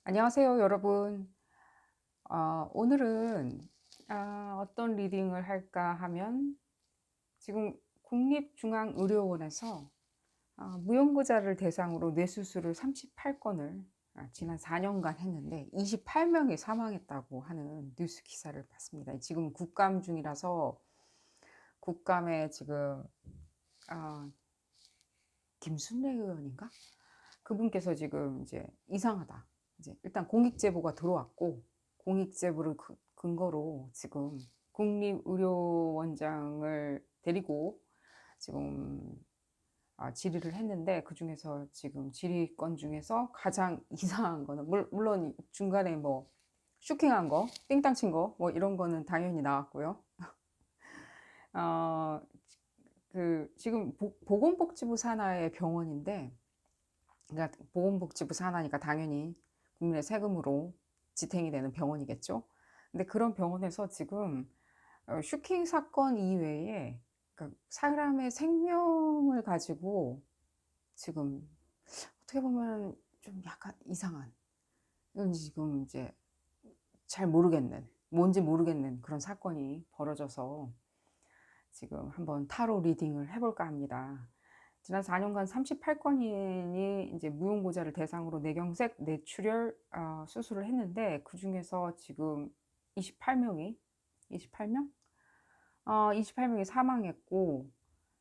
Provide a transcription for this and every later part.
안녕하세요, 여러분. 오늘은 어떤 리딩을 할까 하면 지금 국립중앙의료원에서 무용고자를 대상으로 뇌수술을 38건을 지난 4년간 했는데 28명이 사망했다고 하는 뉴스 기사를 봤습니다. 지금 국감 중이라서 국감에 지금 아, 김순례 의원인가? 그분께서 지금 이제 이상하다. 이제 일단 공익 제보가 들어왔고 공익 제보를 근거로 지금 국립의료원장을 데리고 지금 질의를 했는데 그 중에서 지금 질의건 중에서 가장 이상한 거는 물론 중간에 뭐 쇼킹한 거, 삥땅 친 거 뭐 이런 거는 당연히 나왔고요. 어, 그 지금 보건복지부 산하의 병원인데 그러니까 보건복지부 산하니까 당연히 국민의 세금으로 지탱이 되는 병원이겠죠. 근데 그런 병원에서 지금 슈킹 사건 이외에 그러니까 사람의 생명을 가지고 지금 어떻게 보면 좀 약간 이상한 이건 지금 이제 잘 모르겠는 뭔지 모르겠는 그런 사건이 벌어져서 지금 한번 타로 리딩을 해볼까 합니다. 지난 4년간 38건이 이제 무용고자를 대상으로 뇌경색, 뇌출혈 수술을 했는데 그 중에서 지금 28명이 28명? 28명이 사망했고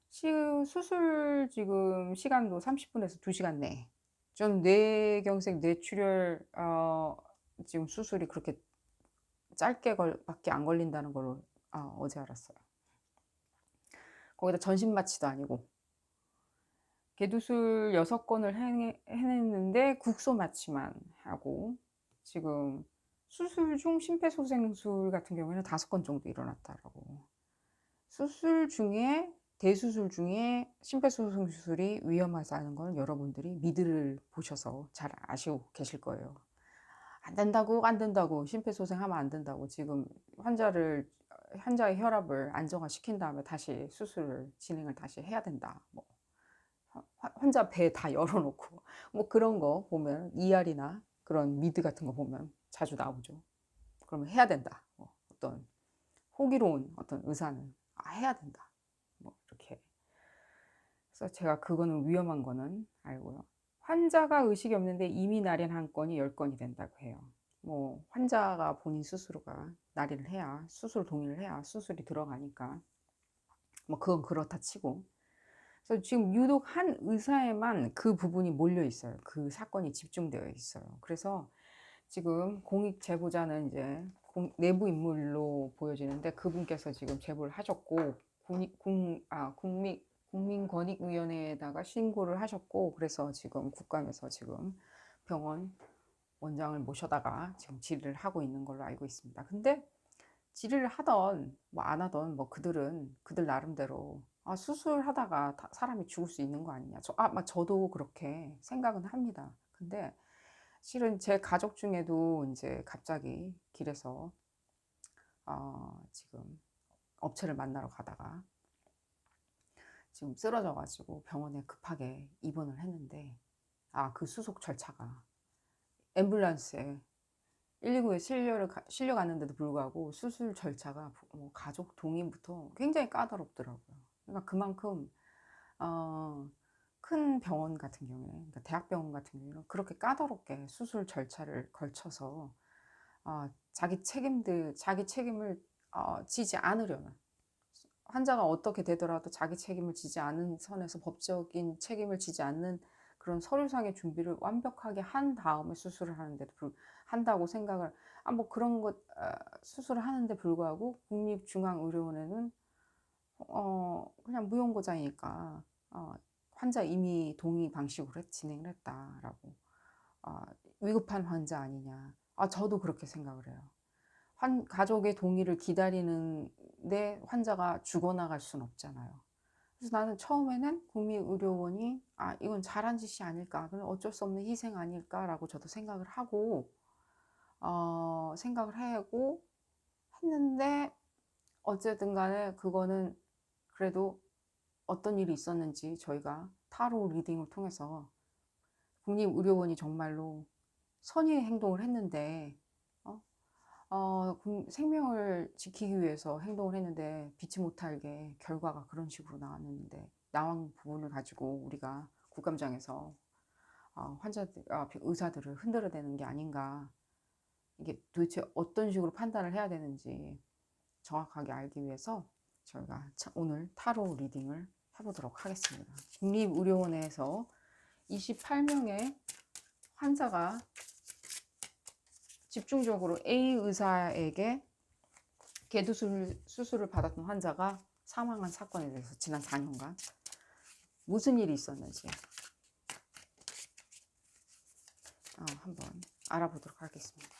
수술 지금 시간도 30분에서 2시간 내에 좀 뇌경색, 뇌출혈 지금 수술이 그렇게 짧게 밖에 안 걸린다는 걸 어제 알았어요. 거기다 전신 마취도 아니고 개두술 6건을 해냈는데 국소 마취만 하고 지금 수술 중 심폐소생술 같은 경우에는 5건 정도 일어났다라고. 수술 중에 대수술 중에 심폐소생술이 위험하다는 건 여러분들이 미드를 보셔서 잘 아시고 계실 거예요. 안 된다고 안 된다고 심폐소생하면 안 된다고 지금 환자의 혈압을 안정화시킨 다음에 다시 수술을 진행을 다시 해야 된다. 뭐 환자 배 다 열어놓고 뭐 그런 거 보면 ER이나 그런 미드 같은 거 보면 자주 나오죠. 그러면 해야 된다. 뭐 어떤 호기로운 어떤 의사는 해야 된다. 뭐 이렇게. 그래서 제가 그거는 위험한 거는 알고요. 환자가 의식이 없는데 이미 날인한 건이 10건이 된다고 해요. 뭐 환자가 본인 스스로가 날인을 해야 수술 동의를 해야 수술이 들어가니까 뭐 그건 그렇다 치고 그래서 지금 유독 한 의사에만 그 부분이 몰려 있어요. 그 사건이 집중되어 있어요. 그래서 지금 공익 제보자는 이제 내부 인물로 보여지는데 그분께서 지금 제보를 하셨고 국민권익위원회에다가 신고를 하셨고 그래서 지금 국감에서 지금 병원 원장을 모셔다가 지금 질의를 하고 있는 걸로 알고 있습니다. 근데 질의를 하던 뭐 안 하던 뭐 그들은 그들 나름대로 수술하다가 사람이 죽을 수 있는 거 아니냐. 막 저도 그렇게 생각은 합니다. 근데 실은 제 가족 중에도 이제 갑자기 길에서 지금 업체를 만나러 가다가 지금 쓰러져가지고 병원에 급하게 입원을 했는데 그 수속 절차가 앰뷸런스에 119에 실려갔는데도 불구하고 수술 절차가 뭐 가족 동의부터 굉장히 까다롭더라고요. 그러니까 그만큼 어, 큰 병원 같은 경우에, 그러니까 대학병원 같은 경우에는 그렇게 까다롭게 수술 절차를 걸쳐서 자기 책임을 지지 않으려는 환자가 어떻게 되더라도 자기 책임을 지지 않은 선에서 법적인 책임을 지지 않는 그런 서류상의 준비를 완벽하게 한 다음에 수술을 한다고 생각을 뭐 그런 것 수술을 하는데 불구하고 국립중앙의료원에는 그냥 무용고자이니까 환자 임의 동의 방식으로 진행을 했다라고 위급한 환자 아니냐 저도 그렇게 생각을 해요. 가족의 동의를 기다리는데 환자가 죽어나갈 순 없잖아요. 그래서 나는 처음에는 국민의료원이 이건 잘한 짓이 아닐까, 그럼 어쩔 수 없는 희생 아닐까라고 저도 생각을 하고 생각을 하고 했는데 어쨌든 간에 그거는 그래도 어떤 일이 있었는지 저희가 타로 리딩을 통해서 국립의료원이 정말로 선의의 행동을 했는데 생명을 지키기 위해서 행동을 했는데 빛이 못하게 결과가 그런 식으로 나왔는데 나온 부분을 가지고 우리가 국감장에서 의사들을 흔들어대는 게 아닌가, 이게 도대체 어떤 식으로 판단을 해야 되는지 정확하게 알기 위해서 저희가 오늘 타로 리딩을 해보도록 하겠습니다. 국립의료원에서 28명의 환자가 집중적으로 A 의사에게 수술을 받았던 환자가 사망한 사건에 대해서 지난 4년간 무슨 일이 있었는지 한번 알아보도록 하겠습니다.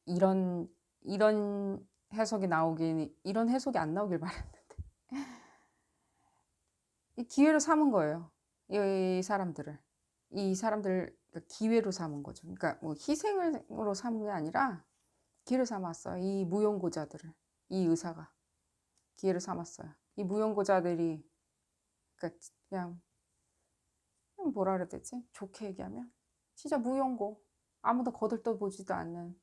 이런 해석이 이런 해석이 안 나오길 바랬는데 이 기회로 삼은 거예요. 이 사람들 기회로 삼은 거죠. 그러니까 뭐 희생으로 삼은 게 아니라 기회로 삼았어요. 이 무용고자들을, 이 의사가 기회로 삼았어요. 이 무용고자들이 그러니까 그냥 뭐라 그래야 되지? 좋게 얘기하면 진짜 무용고, 아무도 거들떠보지도 않는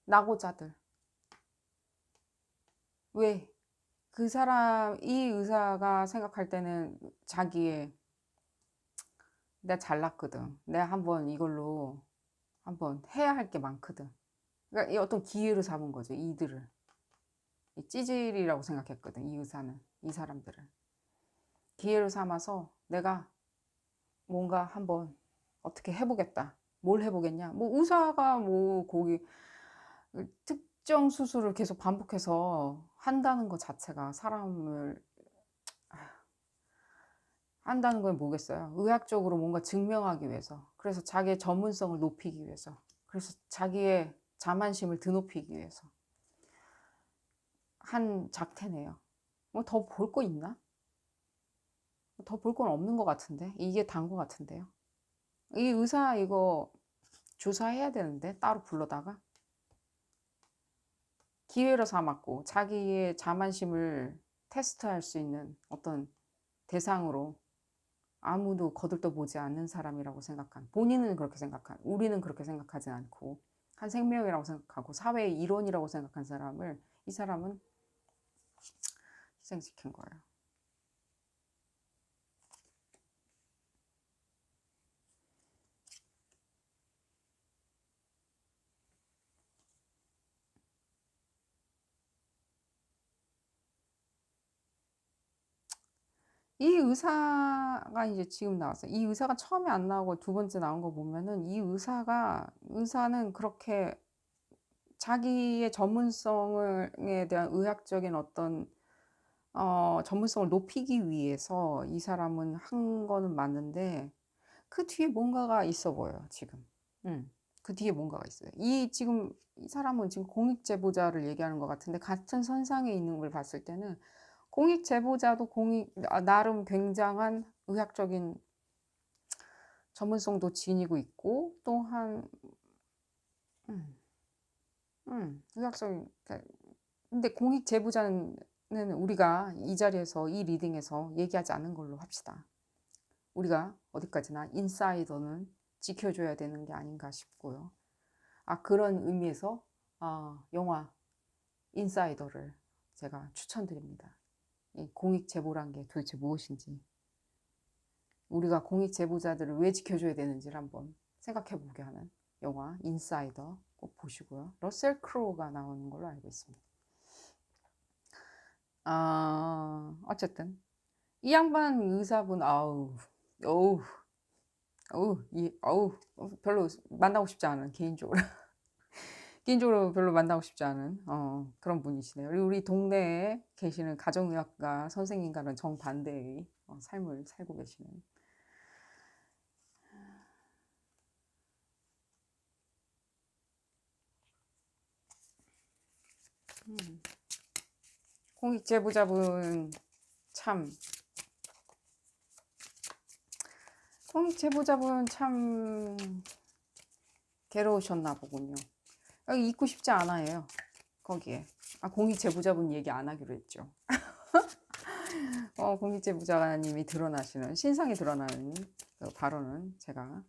낙오자들. 왜? 이 의사가 생각할 때는 내가 잘났거든. 내가 한번 이걸로 한번 해야 할 게 많거든. 그러니까 이 어떤 기회로 삼은 거죠. 이들을. 이 찌질이라고 생각했거든. 이 의사는. 이 사람들을. 기회로 삼아서 내가 뭔가 한번 어떻게 해보겠다. 뭘 해보겠냐. 뭐 의사가 뭐 거기 특정 수술을 계속 반복해서 한다는 것 자체가 사람을 한다는 건 뭐겠어요? 의학적으로 뭔가 증명하기 위해서. 그래서 자기의 전문성을 높이기 위해서. 그래서 자기의 자만심을 드높이기 위해서 한 작태네요. 뭐 더 볼 거 있나? 더 볼 건 없는 것 같은데? 이게 단 것 같은데요. 이 의사 이거 조사해야 되는데, 따로 불러다가. 기회로 삼았고 자기의 자만심을 테스트할 수 있는 어떤 대상으로 아무도 거들떠보지 않는 사람이라고 생각한, 본인은 그렇게 생각한, 우리는 그렇게 생각하지 않고 한 생명이라고 생각하고 사회의 일원이라고 생각한 사람을 이 사람은 희생시킨 거예요. 이 의사가 이제 지금 나왔어요. 이 의사가 처음에 안 나오고 두 번째 나온 거 보면은 의사는 그렇게 자기의 전문성에 대한 의학적인 어떤 전문성을 높이기 위해서 이 사람은 한 거는 맞는데 그 뒤에 뭔가가 있어 보여요, 지금. 그 뒤에 뭔가가 있어요. 지금 이 사람은 지금 공익 제보자를 얘기하는 것 같은데 같은 선상에 있는 걸 봤을 때는 공익 제보자도 나름 굉장한 의학적인 전문성도 지니고 있고 또한 의학적인, 근데 공익 제보자는 우리가 이 자리에서 이 리딩에서 얘기하지 않는 걸로 합시다. 우리가 어디까지나 인사이더는 지켜줘야 되는 게 아닌가 싶고요. 그런 의미에서 영화 인사이더를 제가 추천드립니다. 이 공익 제보란 게 도대체 무엇인지, 우리가 공익 제보자들을 왜 지켜줘야 되는지를 한번 생각해 보게 하는 영화 인사이더 꼭 보시고요. 러셀 크로우가 나오는 걸로 알고 있습니다. 어쨌든 이 양반 의사분 별로 만나고 싶지 않은, 개인적으로 별로 만나고 싶지 않은 그런 분이시네요. 그리고 우리 동네에 계시는 가정의학과 선생님과는 정반대의 삶을 살고 계시는 공익 제보자분 참 공익 제보자분 참 괴로우셨나 보군요. 여기 있고 싶지 않아요. 거기에. 공익 제보자분 얘기 안 하기로 했죠. 공익 제보자님이 드러나시는 신상이 드러나는 그 발언은 제가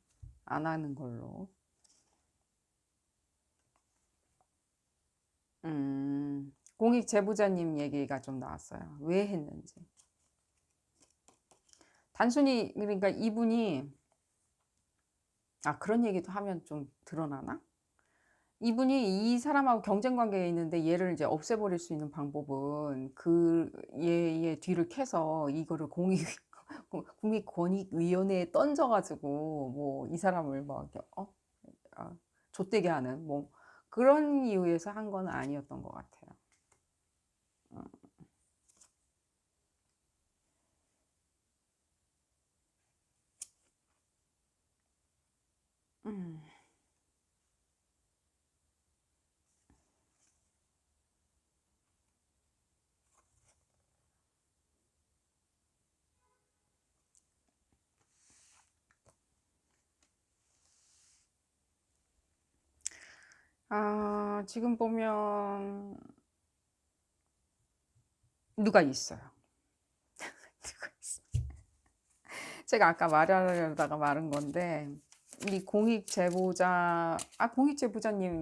안 하는 걸로. 공익 제보자님 얘기가 좀 나왔어요. 왜 했는지. 단순히 그러니까 이분이 그런 얘기도 하면 좀 드러나나? 이분이 이 사람하고 경쟁 관계에 있는데 얘를 이제 없애버릴 수 있는 방법은 그 얘의 뒤를 캐서 이거를 국민권익위원회에 던져가지고 뭐 이 사람을 막 이렇게 좆되게 하는 뭐 그런 이유에서 한 건 아니었던 것 같아요. 음. 지금 보면 누가 있어요. 누가 있어. 제가 아까 말하려다가 말은 건데 이 공익 제보자님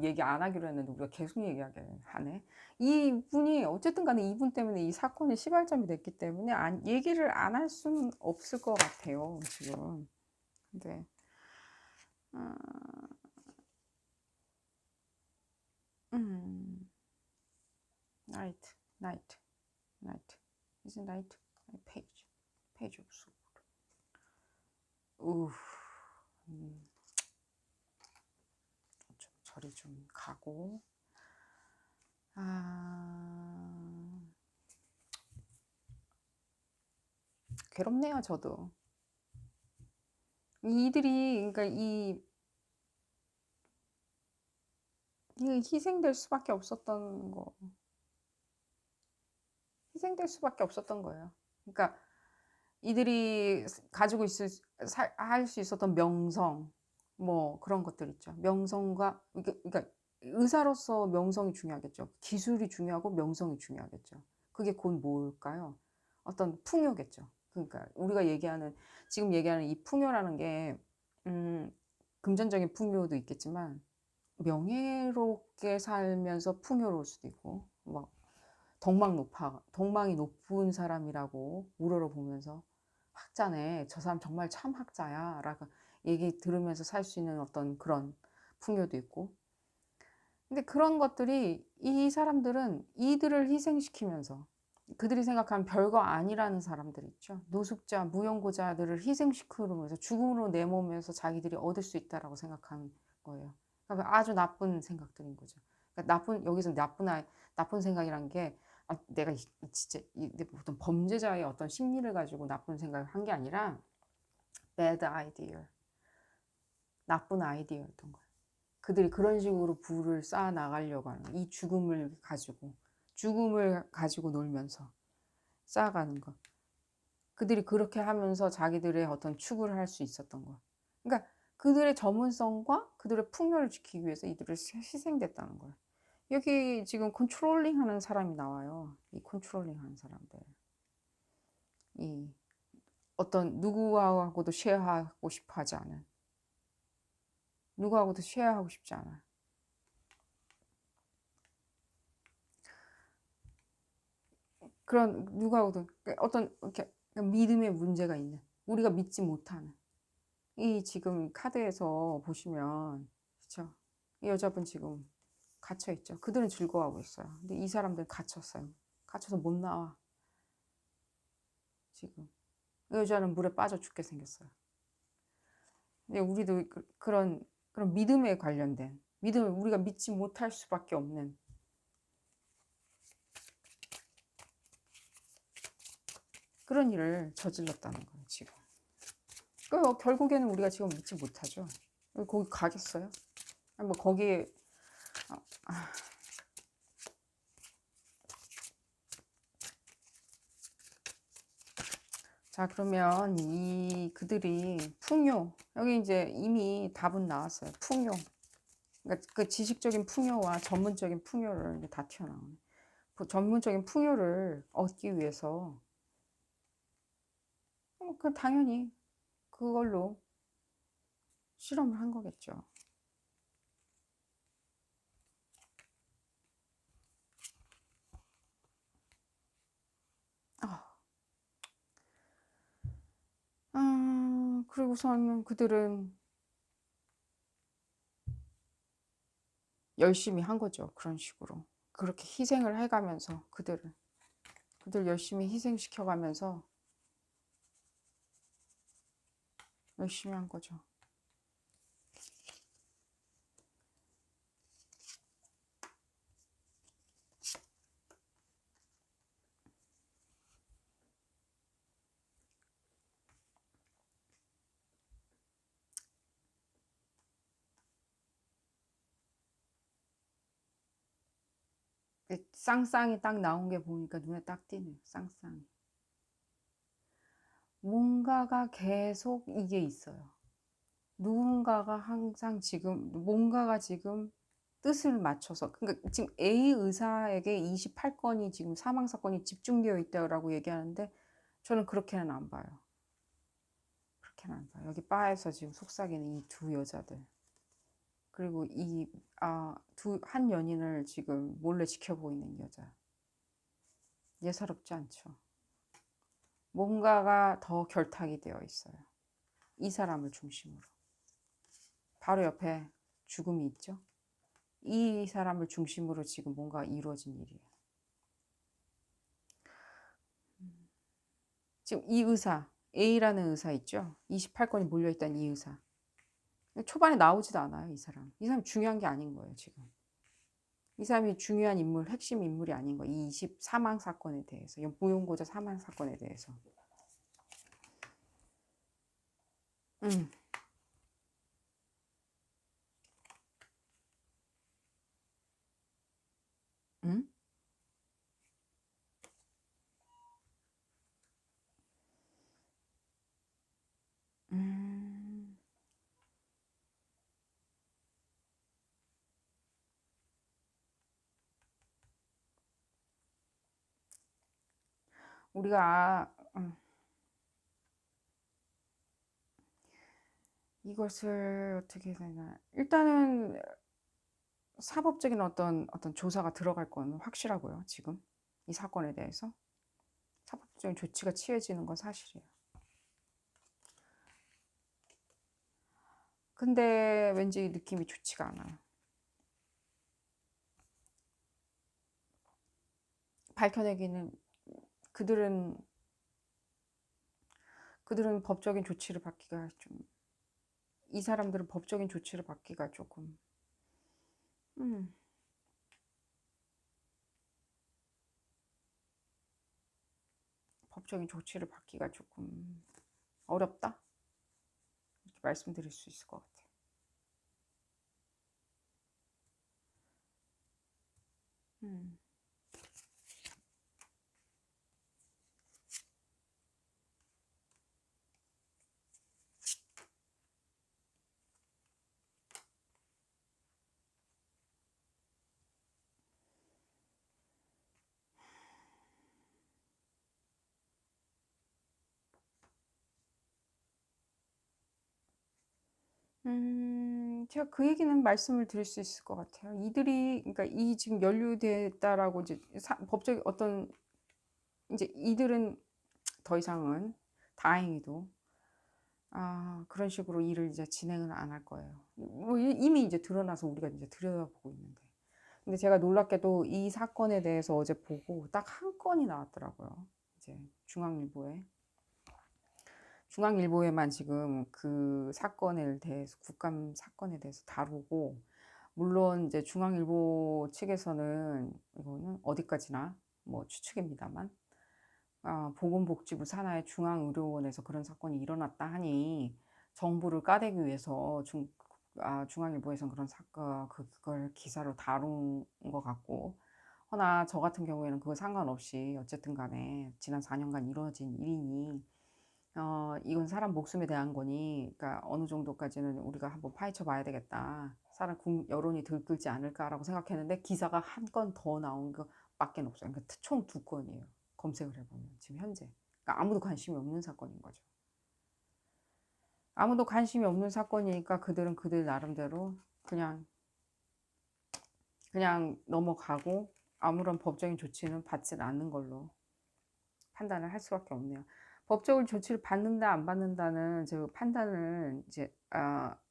얘기 안 하기로 했는데 우리가 계속 얘기하게 하네. 이분이 어쨌든 간에 이분 때문에 이 사건이 시발점이 됐기 때문에 얘기를 안 할 수는 없을 것 같아요, 지금. 근데 night, night, night. is night page 없어. 좀 저리 좀 가고. 괴롭네요, 저도. 이들이 그러니까 이 희생될 수밖에 없었던 거. 희생될 수밖에 없었던 거예요. 그러니까 이들이 가지고 할 수 있었던 명성, 뭐 그런 것들 있죠. 명성과 그러니까 의사로서 명성이 중요하겠죠. 기술이 중요하고 명성이 중요하겠죠. 그게 곧 뭘까요? 어떤 풍요겠죠. 그러니까 우리가 지금 얘기하는 이 풍요라는 게 금전적인 풍요도 있겠지만 명예롭게 살면서 풍요로울 수도 있고 막 덕망이 높은 사람이라고 우러러보면서 학자네, 저 사람 정말 참 학자야 라고 얘기 들으면서 살 수 있는 어떤 그런 풍요도 있고. 근데 그런 것들이 이 사람들은 이들을 희생시키면서 그들이 생각하는 별거 아니라는 사람들 있죠. 노숙자, 무용고자들을 희생시키면서 죽음으로 내모면서 자기들이 얻을 수 있다라고 생각하는 거예요. 그러니까 아주 나쁜 생각들인 거죠. 그러니까 여기서 나쁜 생각이란 게 내가 진짜 어떤 범죄자의 어떤 심리를 가지고 나쁜 생각을 한 게 아니라 bad idea, 나쁜 아이디어였던 거예요. 그들이 그런 식으로 부를 쌓아 나가려고 하는 이 죽음을 가지고 놀면서 쌓아가는 거. 그들이 그렇게 하면서 자기들의 어떤 추구를 할 수 있었던 거. 그러니까 그들의 전문성과 그들의 풍요를 지키기 위해서 이들을 희생됐다는 거예요. 여기 지금 컨트롤링 하는 사람이 나와요. 이 컨트롤링 하는 사람들. 이 어떤 누구하고도 쉐어하고 싶어 하지 않은. 누구하고도 쉐어하고 싶지 않아. 그런 누구하고도 어떤 이렇게 믿음의 문제가 있는. 우리가 믿지 못하는. 이 지금 카드에서 보시면 그렇죠? 이 여자분 지금 갇혀 있죠. 그들은 즐거워하고 있어요. 근데 이 사람들 갇혔어요. 갇혀서 못 나와. 지금 이 여자는 물에 빠져 죽게 생겼어요. 근데 우리도 그런 믿음에 관련된 믿음을 우리가 믿지 못할 수밖에 없는 그런 일을 저질렀다는 거예요. 지금. 결국에는 우리가 지금 믿지 못하죠. 거기 가겠어요? 뭐 거기에 자, 그러면 그들이 풍요, 여기 이제 이미 답은 나왔어요. 풍요. 그러니까 그 지식적인 풍요와 전문적인 풍요를 이제 다 튀어나오네. 전문적인 풍요를 얻기 위해서 그 당연히 그걸로 실험을 한 거겠죠. 그리고서는 그들은 열심히 한 거죠. 그런 식으로. 그렇게 희생을 해가면서 그들 열심히 희생시켜가면서 열심히 한 거죠. 쌍쌍이 딱 나온 게 보니까 눈에 딱 띄네요. 쌍쌍이. 뭔가가 계속 이게 있어요. 누군가가 항상 지금, 뭔가가 지금 뜻을 맞춰서, 그러니까 지금 A 의사에게 28건이 지금 사망사건이 집중되어 있다고 얘기하는데, 저는 그렇게는 안 봐요. 그렇게는 안 봐요. 여기 바에서 지금 속삭이는 이 두 여자들. 그리고 한 연인을 지금 몰래 지켜보고 있는 여자. 예사롭지 않죠. 뭔가가 더 결탁이 되어 있어요. 이 사람을 중심으로. 바로 옆에 죽음이 있죠. 이 사람을 중심으로 지금 뭔가 이루어진 일이에요. 지금 이 의사, A라는 의사 있죠. 28건이 몰려있다는 이 의사. 초반에 나오지도 않아요, 이 사람. 이 사람 중요한 게 아닌 거예요, 지금. 이 사람이 중요한 인물, 핵심 인물이 아닌 거예요. 이 사망 사건에 대해서, 무용고자 사망 사건에 대해서. 음, 음, 음. 우리가 이것을 어떻게 해야 되나. 일단은 사법적인 어떤 조사가 들어갈 건 확실하고요. 지금 이 사건에 대해서 사법적인 조치가 취해지는 건 사실이에요. 근데 왠지 느낌이 좋지가 않아요. 밝혀내기는 그들은 법적인 조치를 받기가 좀, 이 사람들은 법적인 조치를 받기가 조금 음, 법적인 조치를 받기가 조금 어렵다, 이렇게 말씀드릴 수 있을 것 같아요. 음. 제가 그 얘기는 말씀을 드릴 수 있을 것 같아요. 이들이, 그러니까 이 지금 연루됐다라고 이제 법적 어떤, 이제 이들은 더 이상은 다행히도 그런 식으로 일을 이제 진행을 안 할 거예요. 뭐 이미 이제 드러나서 우리가 이제 들여다보고 있는데. 근데 제가 놀랍게도 이 사건에 대해서 어제 보고 딱 한 건이 나왔더라고요. 이제 중앙일보에만 지금 그 사건에 대해서, 국감 사건에 대해서 다루고, 물론 이제 중앙일보 측에서는 이거는 어디까지나 뭐 추측입니다만, 보건복지부 산하의 중앙의료원에서 그런 사건이 일어났다 하니 정부를 까대기 위해서 중앙일보에서는 그런 사건, 그걸 기사로 다룬 것 같고, 허나 저 같은 경우에는 그거 상관없이 어쨌든 간에 지난 4년간 이루어진 일이니 이건 사람 목숨에 대한 거니, 그러니까 어느 정도까지는 우리가 한번 파헤쳐 봐야 되겠다. 사람 여론이 들끓지 않을까라고 생각했는데 기사가 한 건 더 나온 것밖에 없어요. 그러니까 총 2건이에요. 검색을 해보면 지금 현재. 그러니까 아무도 관심이 없는 사건인 거죠. 아무도 관심이 없는 사건이니까 그들은 그들 나름대로 그냥 넘어가고 아무런 법적인 조치는 받지 않는 걸로 판단을 할 수밖에 없네요. 법적인 조치를 받는다 안 받는다는 저 판단을 이제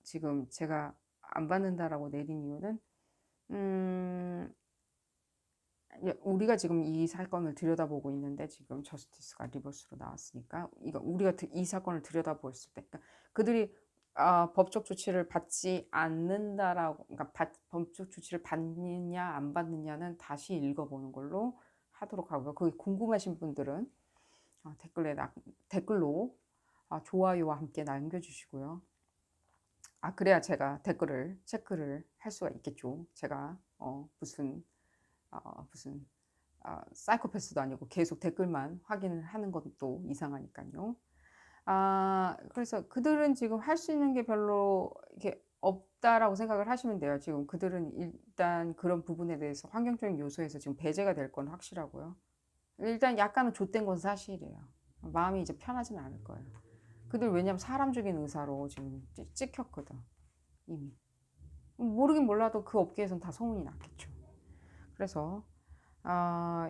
지금 제가 안 받는다라고 내린 이유는 우리가 지금 이 사건을 들여다보고 있는데 지금 저스티스가 리버스로 나왔으니까 이거 우리가 이 사건을 들여다보았을 때 그러니까 그들이 법적 조치를 받지 않는다라고 그러니까 법적 조치를 받느냐 안 받느냐는 다시 읽어보는 걸로 하도록 하고요. 그게 궁금하신 분들은 댓글로 좋아요와 함께 남겨주시고요. 그래야 제가 댓글을 체크를 할 수가 있겠죠. 제가 무슨 사이코패스도 아니고 계속 댓글만 확인을 하는 것도 이상하니까요. 그래서 그들은 지금 할 수 있는 게 별로 이렇게 없다라고 생각을 하시면 돼요. 지금 그들은 일단 그런 부분에 대해서 환경적인 요소에서 지금 배제가 될 건 확실하고요. 일단 약간은 좆된 건 사실이에요. 마음이 이제 편하진 않을 거예요. 그들 왜냐면 사람 죽인 의사로 지금 찍혔거든. 이미. 모르긴 몰라도 그 업계에선 다 소문이 났겠죠. 그래서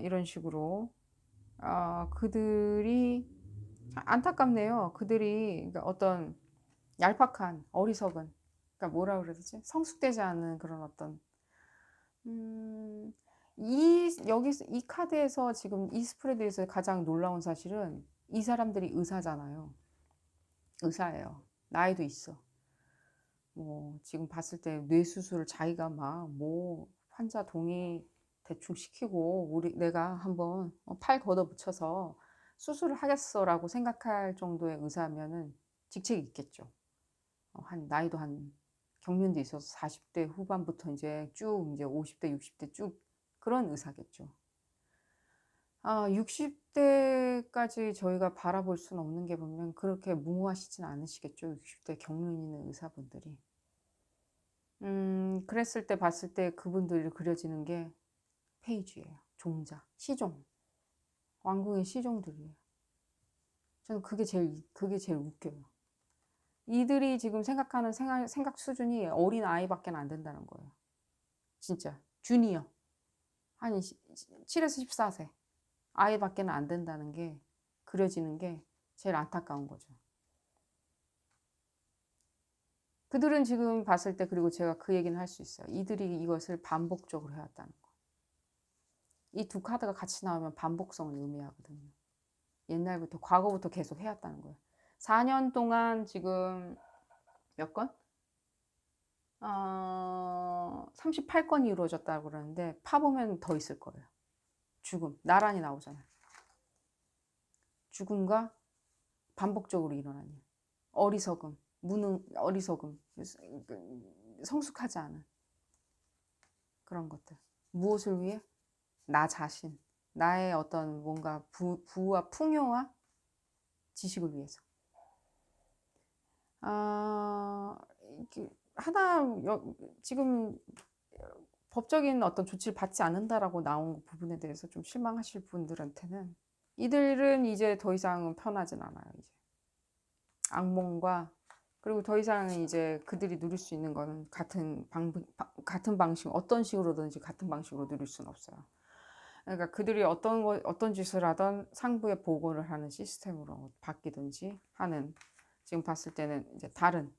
이런 식으로 그들이 안타깝네요. 그들이 그러니까 어떤 얄팍한 어리석은 그러니까 뭐라 그래야 되지? 성숙되지 않은 그런 어떤 여기서 이 카드에서 지금 이 스프레드에서 가장 놀라운 사실은 이 사람들이 의사잖아요. 의사예요. 나이도 있어. 뭐 지금 봤을 때 뇌 수술을 자기가 막 뭐 환자 동의 대충 시키고 내가 한번 팔 걷어붙여서 수술을 하겠어라고 생각할 정도의 의사면은 직책이 있겠죠. 나이도 한 경륜도 있어서 40대 후반부터 이제 쭉 이제 50대 60대 쭉 그런 의사겠죠. 60대까지 저희가 바라볼 수는 없는 게 보면 그렇게 무모하시진 않으시겠죠. 60대 경륜 있는 의사분들이. 그랬을 때 봤을 때 그분들이 그려지는 게 페이지예요. 종자, 시종. 왕궁의 시종들이에요. 저는 그게 제일 웃겨요. 이들이 지금 생각하는 생각 수준이 어린 아이밖에 안 된다는 거예요. 진짜. 주니어. 한 7에서 14세. 아이밖에 안 된다는 게 그려지는 게 제일 안타까운 거죠. 그들은 지금 봤을 때 그리고 제가 그 얘기는 할 수 있어요. 이들이 이것을 반복적으로 해왔다는 거. 이 두 카드가 같이 나오면 반복성을 의미하거든요. 옛날부터 과거부터 계속 해왔다는 거예요. 4년 동안 지금 몇 건? 38건이 이루어졌다고 그러는데 파보면 더 있을 거예요. 죽음, 나란히 나오잖아요. 죽음과 반복적으로 일어나는 일. 어리석음, 어리석음, 성숙하지 않은 그런 것들. 무엇을 위해? 나 자신, 나의 어떤 뭔가 부와 풍요와 지식을 위해서. 지금 법적인 어떤 조치를 받지 않는다라고 나온 부분에 대해서 좀 실망하실 분들한테는 이들은 이제 더 이상은 편하진 않아요. 이제 악몽과 그리고 더 이상 이제 그들이 누릴 수 있는 거는 같은 방식 어떤 식으로든지 같은 방식으로 누릴 수는 없어요. 그러니까 그들이 어떤 짓을 하던 상부에 보고를 하는 시스템으로 바뀌든지 하는 지금 봤을 때는 이제 다른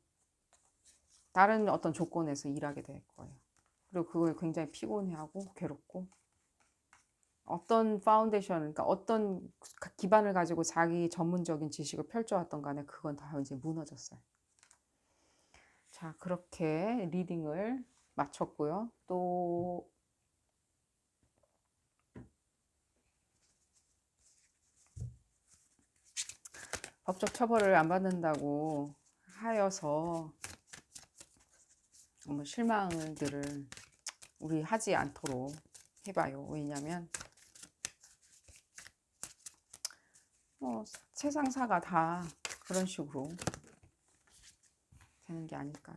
어떤 조건에서 일하게 될 거예요. 그리고 그걸 굉장히 피곤해하고 괴롭고 어떤 파운데이션, 그러니까 어떤 기반을 가지고 자기 전문적인 지식을 펼쳐왔던 간에 그건 다 이제 무너졌어요. 자, 그렇게 리딩을 마쳤고요. 또 법적 처벌을 안 받는다고 하여서 실망들을 우리 하지 않도록 해봐요. 왜냐면 세상사가 다 그런 식으로 되는 게 아닐까요?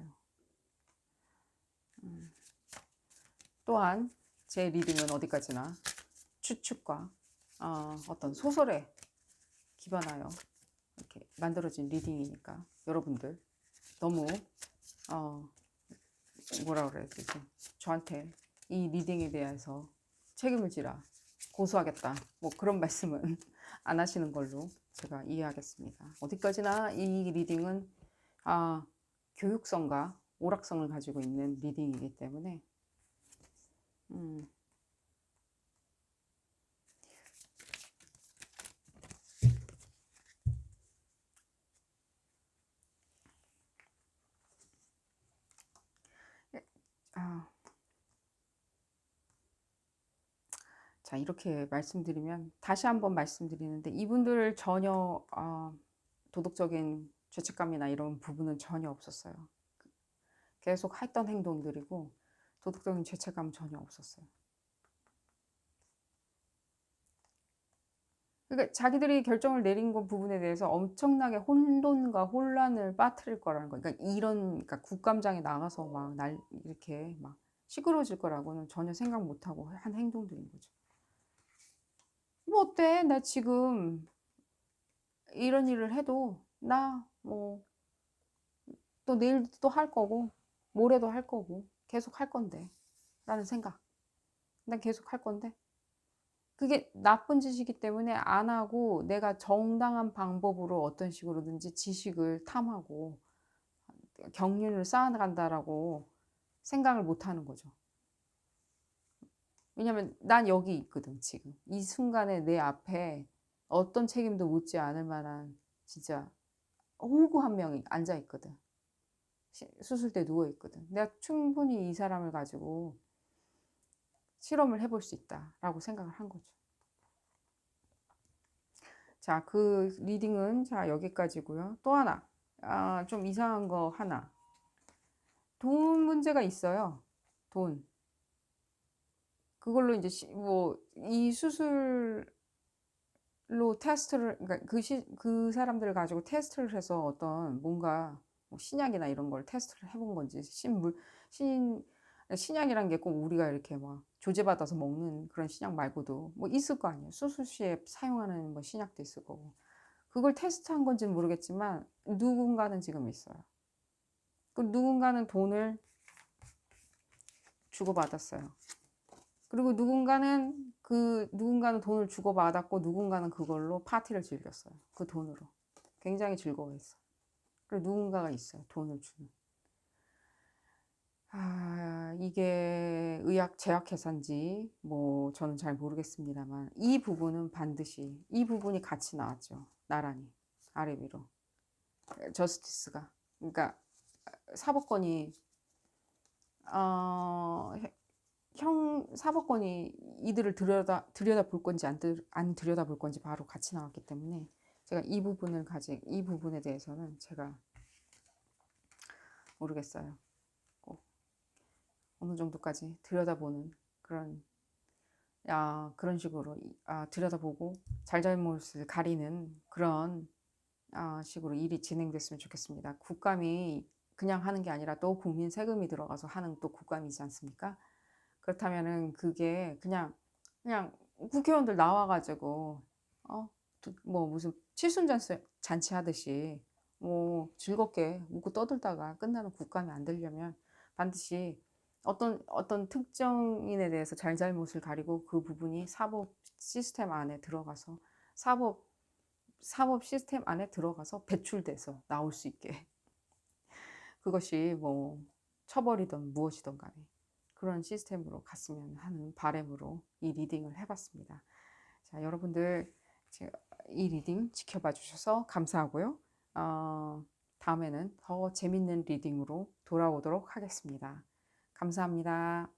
또한 제 리딩은 어디까지나 추측과 어떤 소설에 기반하여 이렇게 만들어진 리딩이니까 여러분들 너무 뭐라 그래야 되지? 저한테 이 리딩에 대해서 책임을 지라, 고소하겠다, 뭐 그런 말씀은 안 하시는 걸로 제가 이해하겠습니다. 어디까지나 이 리딩은 교육성과 오락성을 가지고 있는 리딩이기 때문에 자, 이렇게 말씀드리면 다시 한번 말씀드리는데 이분들 전혀 도덕적인 죄책감이나 이런 부분은 전혀 없었어요. 계속 했던 행동들이고 도덕적인 죄책감 전혀 없었어요. 그러니까 자기들이 결정을 내린 것 부분에 대해서 엄청나게 혼돈과 혼란을 빠뜨릴 거라는 거. 그러니까 그러니까 국감장에 나가서 막 이렇게 막 시끄러워질 거라고는 전혀 생각 못하고 한 행동들인 거죠. 뭐 어때? 나 지금 이런 일을 해도 나 뭐 또 내일도 또 할 거고 모레도 할 거고 계속 할 건데 라는 생각. 난 계속 할 건데 그게 나쁜 짓이기 때문에 안 하고 내가 정당한 방법으로 어떤 식으로든지 지식을 탐하고 경륜을 쌓아간다라고 생각을 못 하는 거죠. 왜냐면 난 여기 있거든. 지금 이 순간에 내 앞에 어떤 책임도 묻지 않을 만한 진짜 호구 한 명이 앉아 있거든. 수술대 누워 있거든. 내가 충분히 이 사람을 가지고 실험을 해볼 수 있다라고 생각을 한 거죠. 자, 그 리딩은 자 여기까지고요. 또 하나, 좀 이상한 거 하나. 돈 문제가 있어요. 돈. 그걸로 이제 뭐 이 수술로 테스트를, 그러니까 그 사람들을 가지고 테스트를 해서 어떤 뭔가 뭐 신약이나 이런 걸 테스트를 해본 건지 신약이란 게 꼭 우리가 이렇게 막 조제받아서 먹는 그런 신약 말고도 뭐 있을 거 아니에요. 수술 시에 사용하는 뭐 신약도 있을 거고. 그걸 테스트한 건지는 모르겠지만 누군가는 지금 있어요. 그 누군가는 돈을 주고받았어요. 그리고 누군가는 돈을 주고받았고 누군가는 그걸로 파티를 즐겼어요. 그 돈으로. 굉장히 즐거워했어. 그리고 누군가가 있어요. 돈을 주는. 이게 제약회사인지 뭐 저는 잘 모르겠습니다만 이 부분은 반드시 이 부분이 같이 나왔죠. 나란히 아래 위로 저스티스가, 그러니까 사법권이 사법권이 이들을 들여다볼 건지 안 들여다볼 건지 바로 같이 나왔기 때문에 제가 이 부분에 대해서는 제가 모르겠어요. 꼭 어느 정도까지 들여다보는 그런 식으로 들여다보고 잘잘못을 가리는 그런 식으로 일이 진행됐으면 좋겠습니다. 국감이 그냥 하는 게 아니라 또 국민 세금이 들어가서 하는 또 국감이지 않습니까? 그렇다면은 그게 그냥 국회의원들 나와가지고 뭐 무슨 칠순잔치 하듯이 뭐 즐겁게 웃고 떠들다가 끝나는 국감이 안 되려면 반드시 어떤 특정인에 대해서 잘잘못을 가리고 그 부분이 사법 시스템 안에 들어가서 사법 시스템 안에 들어가서 배출돼서 나올 수 있게 그것이 뭐 처벌이든 무엇이든 간에 그런 시스템으로 갔으면 하는 바람으로 이 리딩을 해봤습니다. 자, 여러분들 이 리딩 지켜봐 주셔서 감사하고요. 다음에는 더 재밌는 리딩으로 돌아오도록 하겠습니다. 감사합니다.